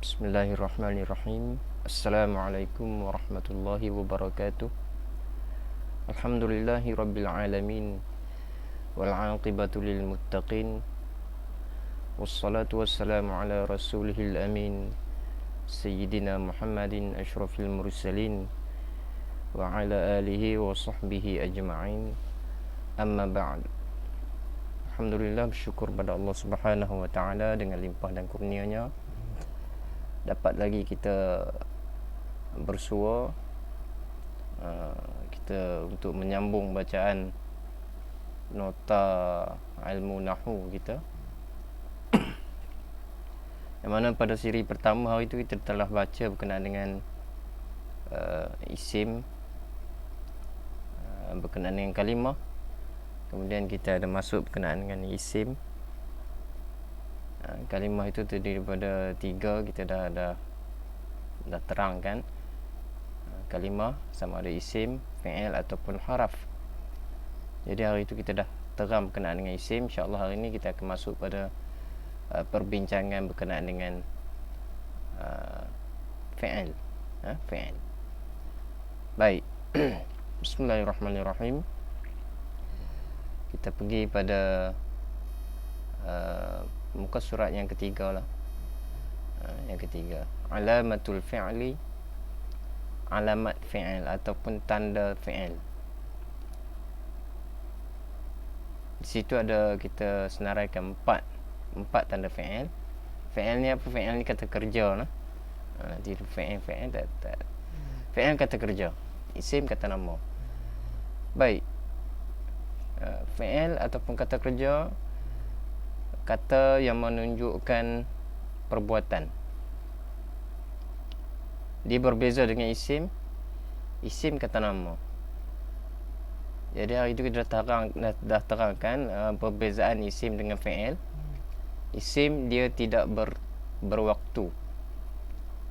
Bismillahirrahmanirrahim. Assalamualaikum warahmatullahi wabarakatuh. Alhamdulillahi rabbil alamin, wal aqibatu lil muttaqin, wassalatu wassalamu ala rasulihil amin, Sayyidina Muhammadin asyrafil mursalin, wa ala alihi wa sahbihi ajma'in. Amma ba'd. Alhamdulillah, bersyukur pada Allah Subhanahu wa taala dengan limpah dan kurnianya dapat lagi kita bersua kita untuk menyambung bacaan nota ilmu nahwu kita, yang mana pada siri pertama hari itu kita telah baca berkenaan dengan isim, berkenaan dengan kalimah. Kemudian kita ada masuk berkenaan dengan isim. Kalimah itu terdiri daripada 3. Kita dah terangkan. Kalimah sama ada isim, fi'il ataupun haraf. Jadi hari itu kita dah terang berkenaan dengan isim. InsyaAllah hari ini kita akan masuk pada perbincangan berkenaan dengan fi'il. Fi'il. Baik. Bismillahirrahmanirrahim. Kita pergi pada muka surat yang ketiga lah. Yang ketiga, alamatul fi'li, alamat fi'il ataupun tanda fi'il. Di situ ada kita senaraikan empat tanda fi'il. Fi'il ni apa? Fi'il ni kata kerja lah. Nanti fi'il tak. Fi'il kata kerja, isim kata nama. Baik. Fi'il ataupun kata kerja, kata yang menunjukkan perbuatan. Dia berbeza dengan isim. Isim kata nama. Jadi hari itu kita dah terangkan perbezaan isim dengan fi'il. Isim dia tidak berwaktu.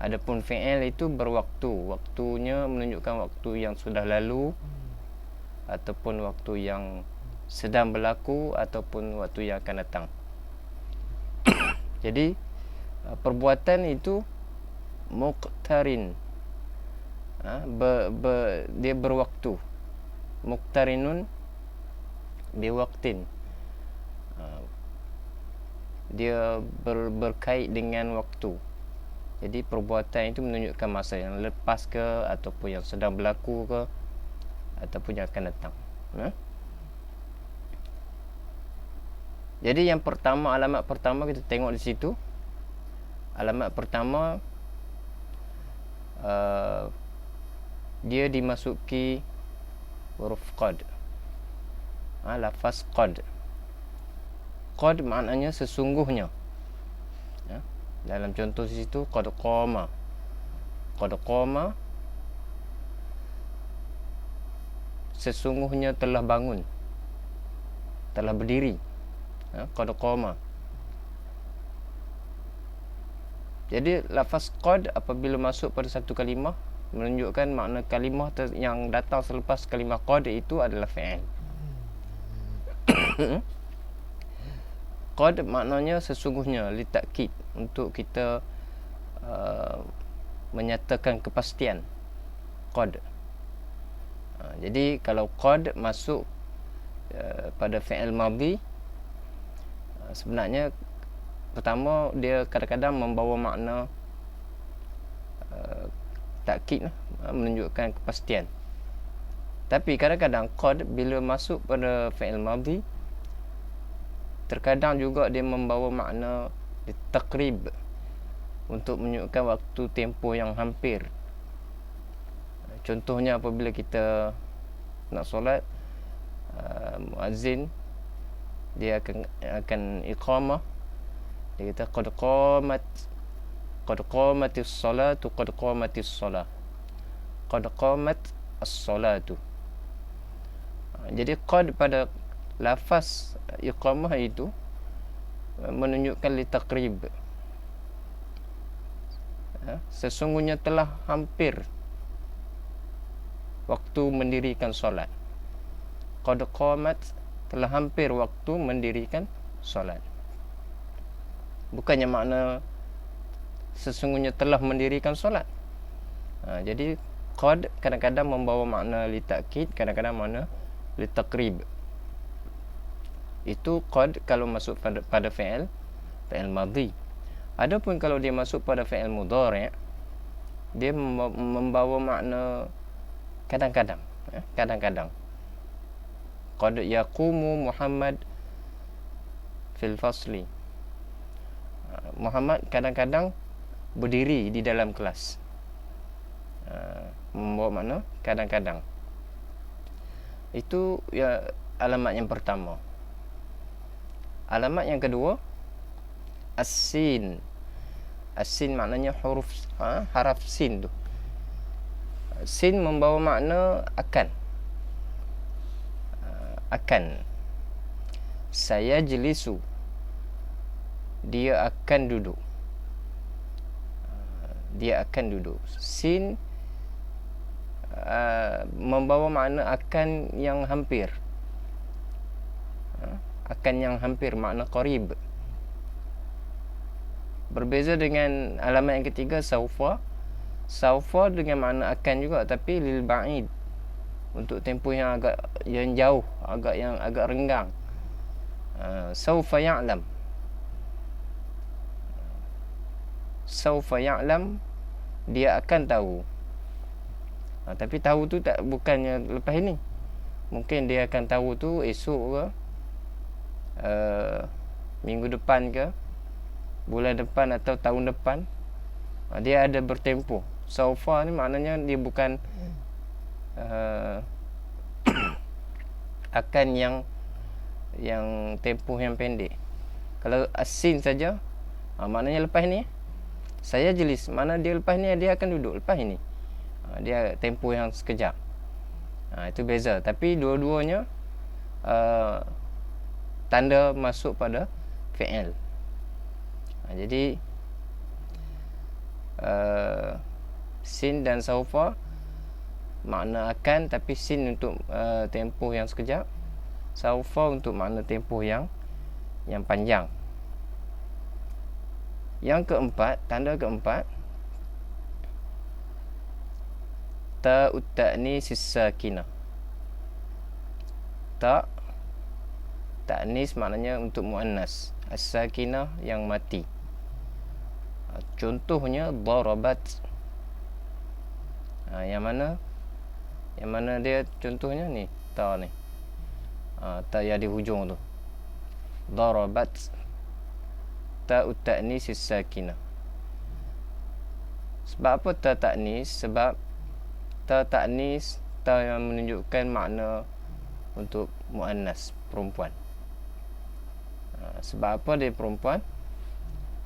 Adapun fi'il itu berwaktu. Waktunya menunjukkan waktu yang sudah lalu, ataupun waktu yang sedang berlaku, ataupun waktu yang akan datang. Jadi perbuatan itu muqtarin, dia berwaktu. Muqtarinun biwaqtin, dia berkait dengan waktu. Jadi perbuatan itu menunjukkan masa yang lepas ke, ataupun yang sedang berlaku ke, ataupun yang akan datang. Jadi yang pertama, alamat pertama kita tengok di situ. Alamat pertama, dia dimasuki huruf qad. Lafaz qad. Qad maknanya sesungguhnya. Dalam contoh di situ, qad qama. Qad qama, sesungguhnya telah bangun, telah berdiri. Qad qama. Jadi lafaz qad apabila masuk pada satu kalimah menunjukkan makna kalimah yang datang selepas kalimah qad itu adalah fi'il. Qad maknanya sesungguhnya, li takkid, untuk kita menyatakan kepastian. Qad. Jadi kalau qad masuk pada fi'il madhi, sebenarnya pertama dia kadang-kadang membawa makna takkid, menunjukkan kepastian. Tapi kadang-kadang qad bila masuk pada fi'il madhi, terkadang juga dia membawa makna taqrib, untuk menunjukkan waktu tempoh yang hampir. Contohnya apabila kita nak solat, muazzin dia akan iqamah, dia kata qad qamatis salatu, qad qamatis salah, qad qamat as-salatu. Jadi qad pada lafaz iqamah itu menunjukkan li taqrib, sesungguhnya telah hampir waktu mendirikan solat. Qad qamat, telah hampir waktu mendirikan solat. Bukannya makna sesungguhnya telah mendirikan solat. Jadi qad kadang-kadang membawa makna li takkid, kadang-kadang makna li taqrib. Itu qad kalau masuk pada fi'il madhi. Adapun kalau dia masuk pada fi'il mudhari', dia membawa makna kadang-kadang, kadang-kadang. Qad yaqumu Muhammad fil fasli. Muhammad kadang-kadang berdiri di dalam kelas. Membawa makna kadang-kadang. Itu ya alamat yang pertama. Alamat yang kedua, as-sin. As-sin maknanya huruf haraf sin tu. Sin membawa makna akan. Akan. Saya jelisu. Dia akan duduk. Dia akan duduk. Sin membawa makna akan yang hampir. Akan yang hampir, makna qarib. Berbeza dengan alamat yang ketiga, saufa. Saufa dengan makna akan juga, tapi lil ba'id, untuk tempoh yang jauh, agak renggang. Saufa ya'lam. Saufa ya'lam, dia akan tahu. Tapi tahu tu bukannya lepas ini. Mungkin dia akan tahu tu esok ke, minggu depan ke, bulan depan atau tahun depan. Dia ada bertempoh. Saufa ni maknanya dia bukan akan yang tempoh yang pendek. Kalau asin saja, maknanya lepas ni. Saya jelis, mana dia lepas ni dia akan duduk lepas ini. Dia tempoh yang sekejap. Itu beza. Tapi dua-duanya tanda masuk pada fi'il. Jadi sin dan saufa makna akan, tapi sin untuk tempoh yang sekejap, saufa untuk makna tempoh yang panjang. Yang keempat, tanda keempat, ta'ut ta'nis sakinah. Ta'nis maknanya untuk muannas, as-sakinah yang mati. Contohnya darabat. Yang mana dia contohnya ni, ta ni. Ta yang di hujung tu. Darabat. Ta'ut ta'nis sakinah. Sebab apa ta ta'nis? Sebab ta ta'nis, ta yang menunjukkan makna untuk muannas, perempuan. Sebab apa dia perempuan?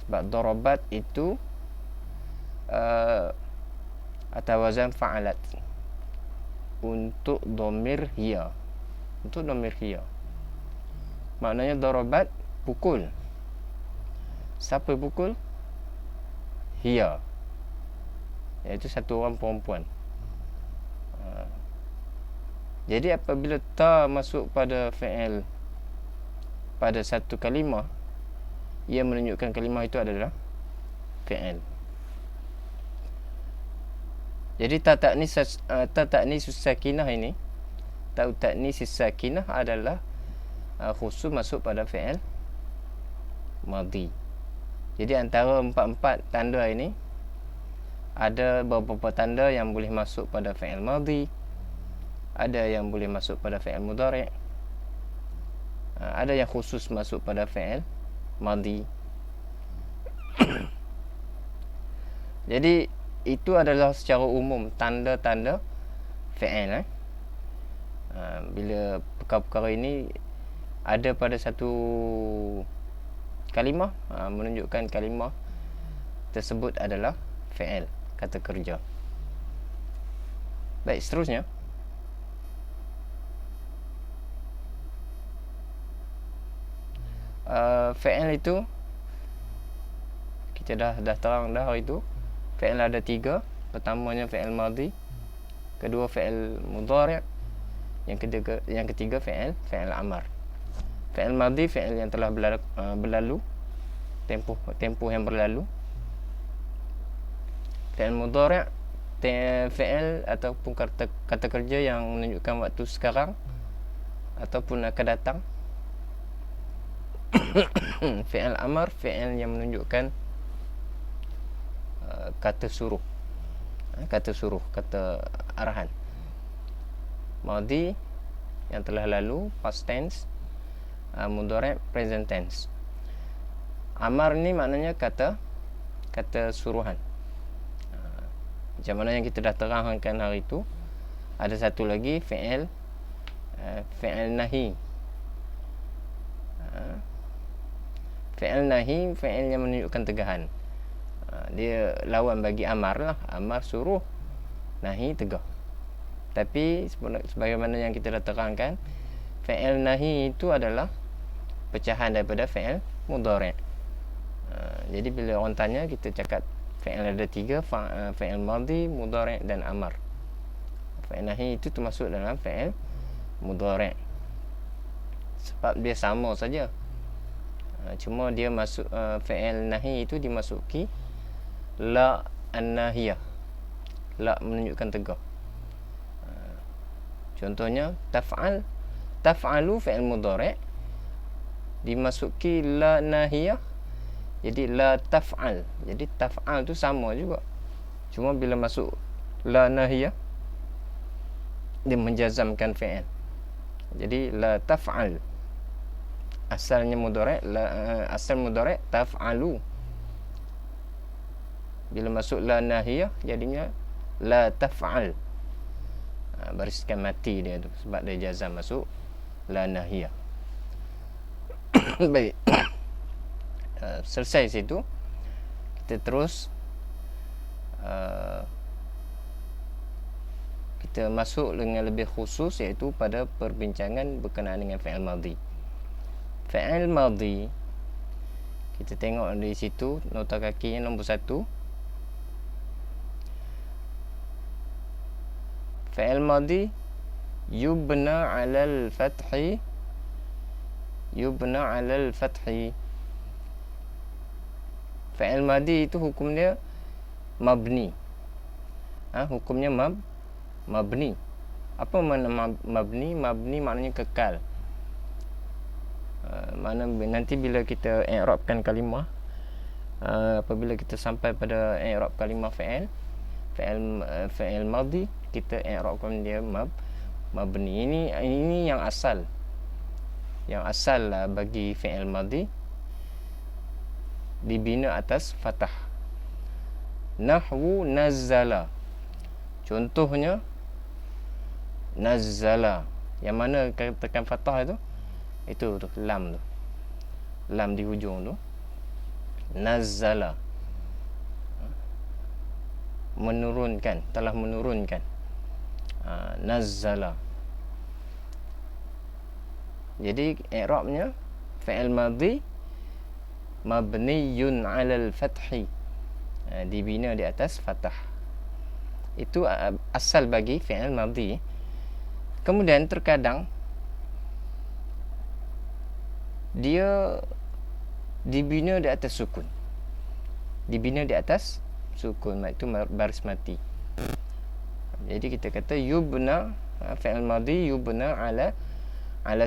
Sebab darabat itu atau wazan fa'alat, untuk dhamir hiya. Untuk dhamir hiya. Maknanya darabat pukul. Siapa pukul? Hiya, iaitu satu orang perempuan. Jadi apabila ta masuk pada fi'il pada satu kalimah, ia menunjukkan kalimah itu adalah fi'il. Jadi ta ta'nis sakinah ini, ta ta'nis sakinah adalah khusus masuk pada fi'il madhi. Jadi antara empat tanda ini, ada beberapa tanda yang boleh masuk pada fi'il madhi, ada yang boleh masuk pada fi'il mudhari', ada yang khusus masuk pada fi'il madhi. Jadi itu adalah secara umum tanda-tanda fi'il. Bila perkara-perkara ini ada pada satu kalimah, menunjukkan kalimah tersebut adalah fi'il, kata kerja. Baik, seterusnya, fi'il itu kita dah terang dah hari itu. Fi'il ada tiga. Pertamanya fi'il madhi, kedua fi'il mudhari', yang ketiga fi'il amar. Fi'il madhi fi'il yang telah berlalu, tempoh yang berlalu. fi'il mudhari' fi'il ataupun kata kerja yang menunjukkan waktu sekarang ataupun akan datang. Fi'il amar, fi'il yang menunjukkan kata suruh, kata arahan. Madhi yang telah lalu, past tense. Mudhari' present tense. Amar ni maknanya kata suruhan. Macam mana yang kita dah terangkan hari itu. Ada satu lagi fi'il nahi. Fi'il nahi, fi'il yang menunjukkan tegahan. Dia lawan bagi amar lah. Amar suruh, nahi tegah. Tapi sebagaimana yang kita dah terangkan, fi'il nahi itu adalah pecahan daripada fi'il mudhari'. Jadi bila orang tanya, kita cakap fi'il ada 3, fi'il madhi, mudhari' dan amar. Fi'il nahi itu termasuk dalam fi'il mudhari'. Sebab dia sama saja. Cuma dia masuk fi'il nahi itu dimasuki la an-nahiyah. La menunjukkan tegah. Contohnya taf'alu fi'il mudhari' dimasuki la nahiyah, jadi la taf'al. Jadi taf'al tu sama juga, cuma bila masuk la nahiyah dia menjazamkan fi'il. Jadi la taf'al, asalnya mudhari', asal mudhari' taf'alu. Bila masuk la nahiyah jadinya la taf'al. Bariskan mati dia tu sebab dia jazam masuk la nahiyah. Baik. Selesai situ, kita terus kita masuk dengan lebih khusus, iaitu pada perbincangan berkenaan dengan fi'il madhi. Fi'il madhi, kita tengok di situ nota kakinya nombor 1. Fi'il madhi yubna 'alal fathi, yubna 'alal fathi. Fi'il madhi itu hukum dia mabni. Hukumnya mabni. Apa makna mabni? Mabni maknanya kekal. Mana nanti bila kita i'rabkan kalimah, apabila kita sampai pada i'rab kalimah fi'il madhi, kita i'rabkan dia mabni. Ini yang asal. Yang asal lah bagi fi'il madhi, dibina atas fathah. Nahwu nazzala, contohnya nazzala, yang mana tekan fathah itu tu lam tu, lam di hujung tu. Nazzala, menurunkan, telah menurunkan. Nazzala. Jadi i'rabnya fi'il madhi mabniyun 'alal fathi, dibina di atas fathah. Itu asal bagi fi'il madhi. Kemudian terkadang dia dibina di atas sukun. Dibina di atas sukun, itu baris mati. Jadi kita kata yubna, fi'il madhi yubna 'ala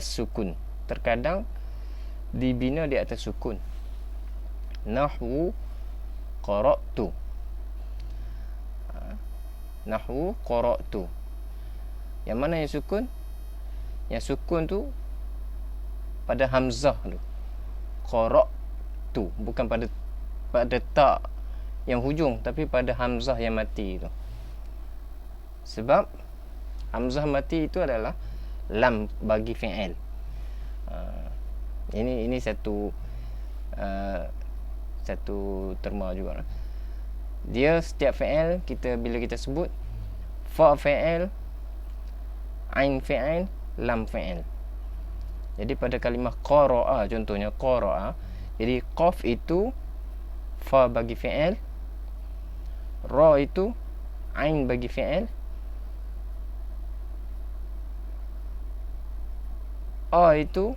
sukun. Terkadang dibina di atas sukun. Nahwu qara'tu, nahwu qara'tu. Yang mana yang sukun? Yang sukun tu pada hamzah tu, qara'tu, bukan pada ta yang hujung, tapi pada hamzah yang mati tu. Sebab hamzah mati itu adalah lam bagi fi'il. Ini satu terma juga. Dia setiap fi'il, bila kita sebut fa fi'il, ain fi'il, lam fi'il. Jadi pada kalimah qara'a, contohnya qara'a, jadi qaf itu fa bagi fi'il, ra itu ain bagi fi'il, a itu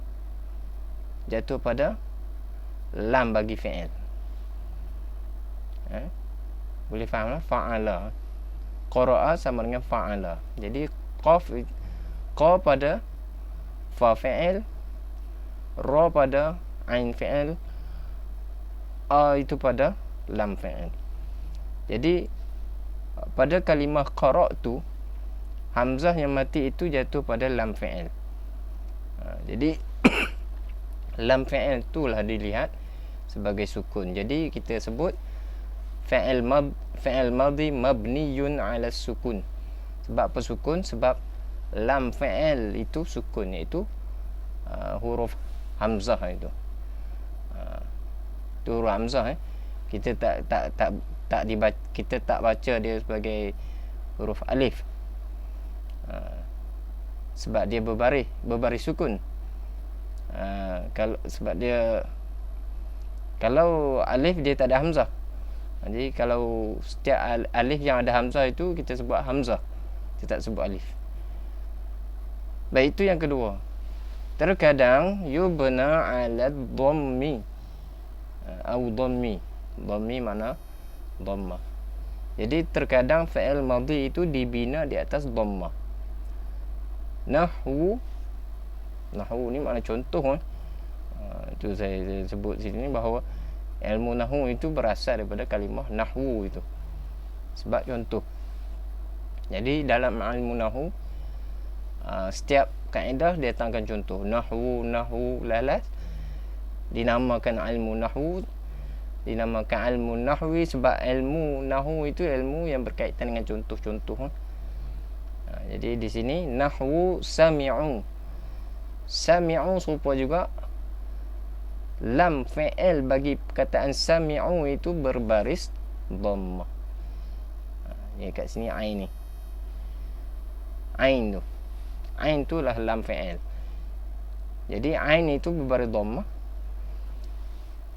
jatuh pada lam bagi fi'il. Boleh faham lah? Fa'ala. Qara'a sama dengan fa'ala. Jadi qa pada fa fi'il, ra pada ain fi'il, a itu pada lam fi'il. Jadi pada kalimah qara' tu hamzah yang mati itu jatuh pada lam fi'il. Jadi lam fi'il itulah dilihat sebagai sukun. Jadi kita sebut fi'il madhi mabniyun 'ala sukun. Sebab apa sukun? Sebab lam fi'il itu sukun, iaitu huruf hamzah itu. Itu huruf hamzah kita tak dibaca, kita tak baca dia sebagai huruf alif. Sebab dia berbaris sukun. Kalau alif dia tak ada hamzah. Jadi kalau setiap alif yang ada hamzah itu kita sebut hamzah, kita tak sebut alif. Baik, itu yang kedua. Terkadang yubna 'ala dhammi atau dhammi. Dhammi makna dhammah. Jadi terkadang fi'il madhi itu dibina di atas dhammah. Nahwu ni makna contoh. Itu saya sebut sini bahawa ilmu nahwu itu berasal daripada kalimah nahwu itu. Sebab contoh. Jadi dalam ilmu nahwu setiap kaedah dia datangkan contoh. Nahwu lalas dinamakan ilmu nahwu, dinamakan ilmu nahwi sebab ilmu nahwu itu ilmu yang berkaitan dengan contoh-contoh. Jadi di sini nahwu sami'u. Sami'u serupa juga lam fi'il bagi perkataan sami'u itu berbaris dhammah. Ni kat sini ain ni. Ain tu. Ain tu lah lam fi'il. Jadi ain itu berbaris dhammah.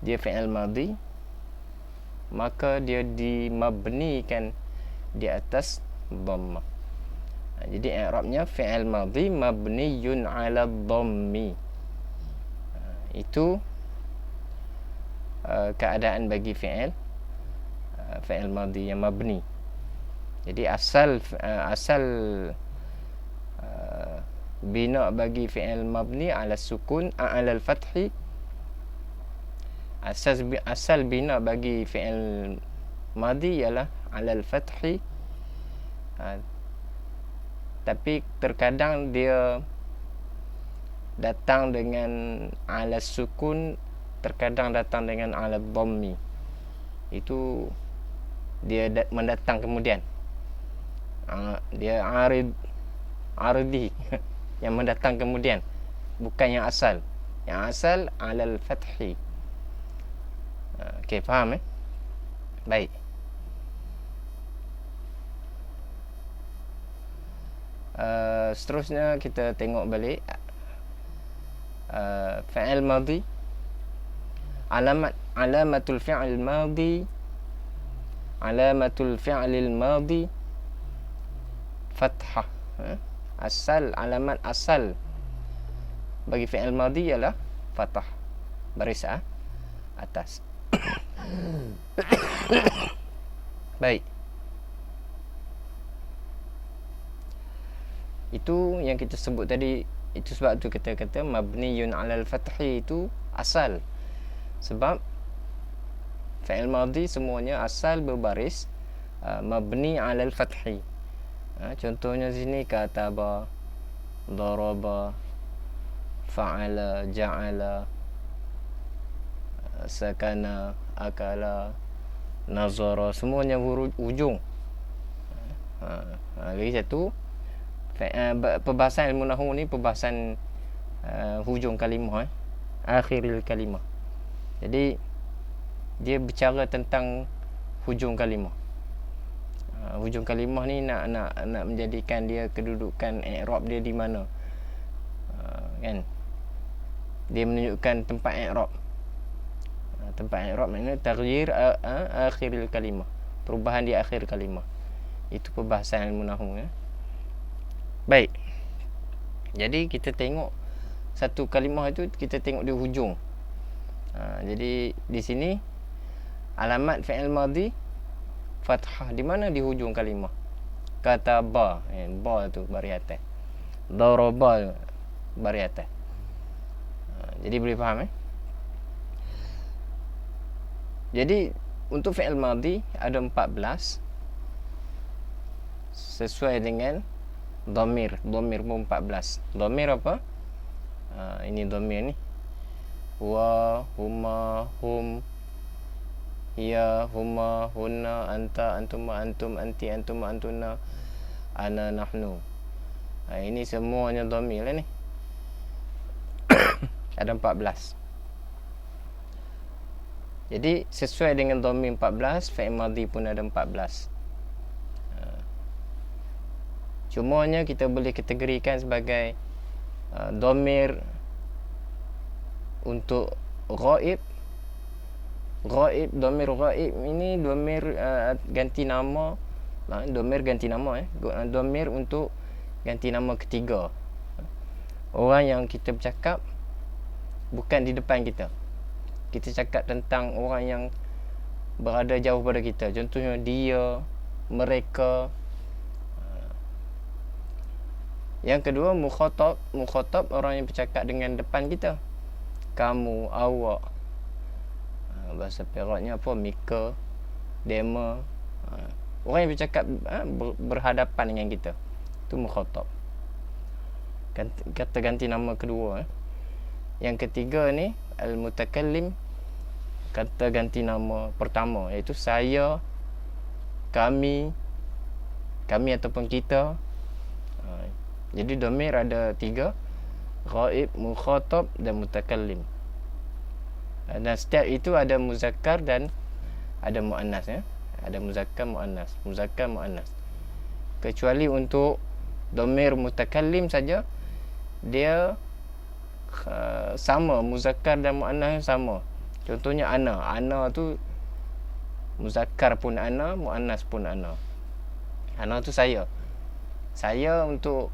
Dia fi'il madhi, maka dia dimabnikan di atas dhammah. Jadi i'rabnya fi'il madhi mabniyun 'ala dhammi. Itu keadaan bagi fi'il madhi yang mabni. Jadi asal bina bagi fi'il mabni 'ala sukun 'ala al-fathi. Asal bina bagi fi'il madhi ialah 'ala al-fathi. Tapi terkadang dia datang dengan 'ala sukun, terkadang datang dengan 'ala dhammi. Itu dia mendatang kemudian. Dia aridi yang mendatang kemudian, bukan yang asal. Yang asal 'ala al-fathi. Okey, faham Baik. Seterusnya kita tengok balik fi'il madhi. Alamatul fi'il madhi fathah. Alamat asal bagi fi'il madhi ialah fathah, baris atas. Baik. Itu yang kita sebut tadi. Itu sebab tu kita kata mabniyun 'alal fathi itu asal. Sebab fi'il madhi semuanya asal berbaris mabni 'alal fathi. Contohnya sini kataba, daraba, fa'ala, ja'ala, sakana, akala, nazara, semuanya hujung. Lagi satu, perbahasan ilmu nahwu ni perbahasan hujung kalimah, akhiril kalimah. Jadi dia bicara tentang hujung kalimah. Hujung kalimah ni nak menjadikan dia kedudukan i'rab dia di mana. Kan? Dia menunjukkan tempat i'rab. Tempat i'rab maknanya taghyir akhiril kalimah, perubahan di akhir kalimah. Itu perbahasan ilmu nahwu Baik. Jadi kita tengok satu kalimah itu, kita tengok di hujung. Jadi di sini alamat fi'il madhi fathah di mana di hujung kalimah. Kata ba, ba tu baris atas. Daraba baris atas. Jadi boleh faham Jadi untuk fi'il madhi ada 14 sesuai dengan dhamir. Dhamir pun 14. Dhamir apa? Ini dhamir ni. Huwa, huma, hum, hiya, huma, hunna, anta, antuma, antum, anti, antuma, antuna, ana, nahnu. Ini semuanya dhamir lah ni. Ada 14. Jadi sesuai dengan dhamir 14, fi'il madhi pun ada 14. Cumanya kita boleh kategorikan sebagai dhamir untuk ghaib. Ghaib, dhamir ghaib ini dhamir ganti nama. Dhamir ganti nama dhamir untuk ganti nama ketiga. Orang yang kita bercakap bukan di depan kita. Kita cakap tentang orang yang berada jauh pada kita. Contohnya dia, mereka. Yang kedua mukhatab. Mukhatab orang yang bercakap dengan depan kita. Kamu, awak. Bahasa Peraknya apa? Mika, dema. Orang yang bercakap berhadapan dengan kita. Itu mukhatab. Kata ganti nama kedua. Yang ketiga ni al-mutakallim, kata ganti nama pertama, iaitu saya, kami ataupun kita. Jadi dhamir ada 3, ghaib, mukhatab dan mutakallim. Dan setiap itu ada muzakkar dan ada muannas Ada muzakkar, muannas, muzakkar, muannas. Kecuali untuk dhamir mutakallim saja, dia sama, muzakkar dan muannas sama. Contohnya ana. Ana tu muzakkar pun ana, muannas pun ana. Ana tu saya. Saya untuk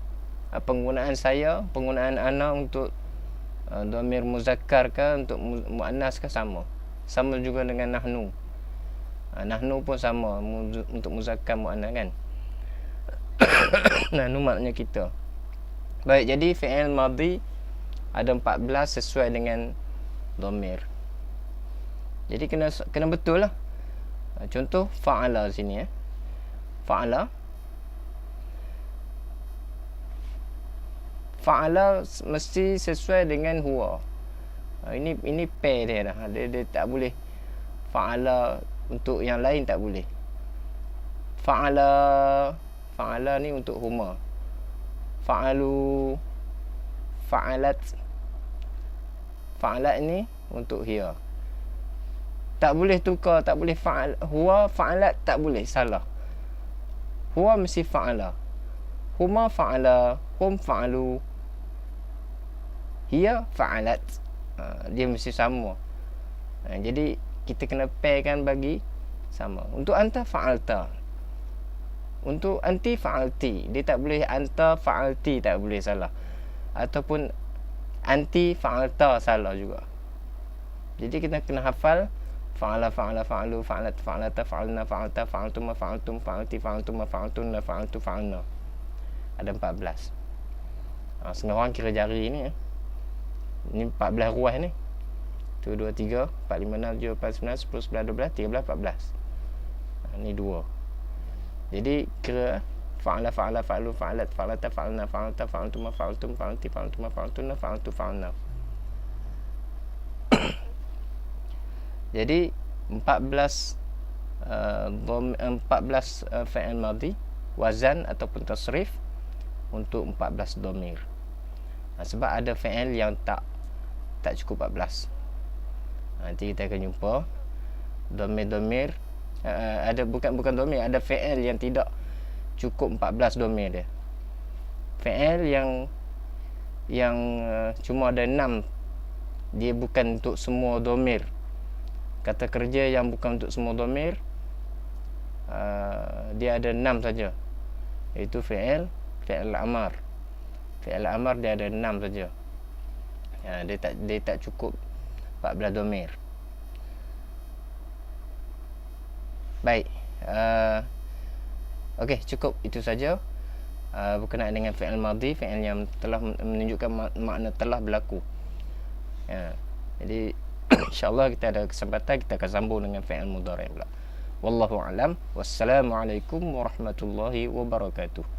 penggunaan saya, penggunaan ana untuk dhamir muzakkar ke untuk muannas ke sama. Sama juga dengan nahnu. Nahnu pun sama untuk muzakkar muannas kan. Nahnu maknanya kita. Baik, jadi fi'il madhi ada 14 sesuai dengan dhamir. Jadi kena betul lah. Contoh fa'ala sini Fa'ala. Fa'ala mesti sesuai dengan huwa. Ini pair dia dah. Dia tak boleh fa'ala untuk yang lain, tak boleh. Fa'ala ni untuk huma. Fa'alu, fa'alat. Fa'alat ni untuk hiya. Tak boleh tukar, tak boleh fa'al. Huwa, fa'alat tak boleh, salah. Huwa mesti fa'ala. Huma fa'ala, hum fa'alu, hiya fa'alat. Dia mesti sama. Jadi kita kena pairkan bagi sama. Untuk anta fa'alta. Untuk anti fa'alti. Dia tak boleh anta fa'alti, tak boleh, salah. Ataupun anti fa'alta, salah juga. Jadi kita kena hafal fa'ala, fa'ala, fa'alu, fa'alat, fa'alata, fa'alna, fa'alta, fa'altuma, fa'altum, fa'alti, fa'altuma, fa'altunna, fa'altu, fa'alna. Ada 14. Setengah orang kira jari ni. Ni 14 ruas ni. 1, 2, 3, 4, 5, 6, 7, 8, 9, 10, 11, 12, 13, 14. Ni 2. Jadi kira fa'ala, fa'ala, fa'alu, fa'alat, fa'alata, fa'alna, fa'alta, fa'altuma, fa'altum, fa'alti, fa'altuma, fa'altunna, fa'altu, fa'alna. Jadi 14 fi'il madhi wazan ataupun tasrif untuk 14 dhamir. Sebab ada fi'il yang tak cukup 14. Nanti kita akan jumpa dhamir-dhamir, ada bukan dhamir, ada fi'il yang tidak cukup 14 dhamir dia. Fi'il yang cuma ada 6, dia bukan untuk semua dhamir. Kata kerja yang bukan untuk semua dhamir, dia ada 6 saja. Iaitu fi'il amar. Fi'il amar dia ada 6 saja. Dia tak cukup 14 dhamir. Baik. Okey, cukup itu saja berkenaan dengan fi'il madhi, fi'il yang telah menunjukkan makna telah berlaku. Jadi insyaallah kita ada kesempatan kita akan sambung dengan fi'il mudhari' pula. Wallahu a'lam. Wassalamualaikum warahmatullahi wabarakatuh.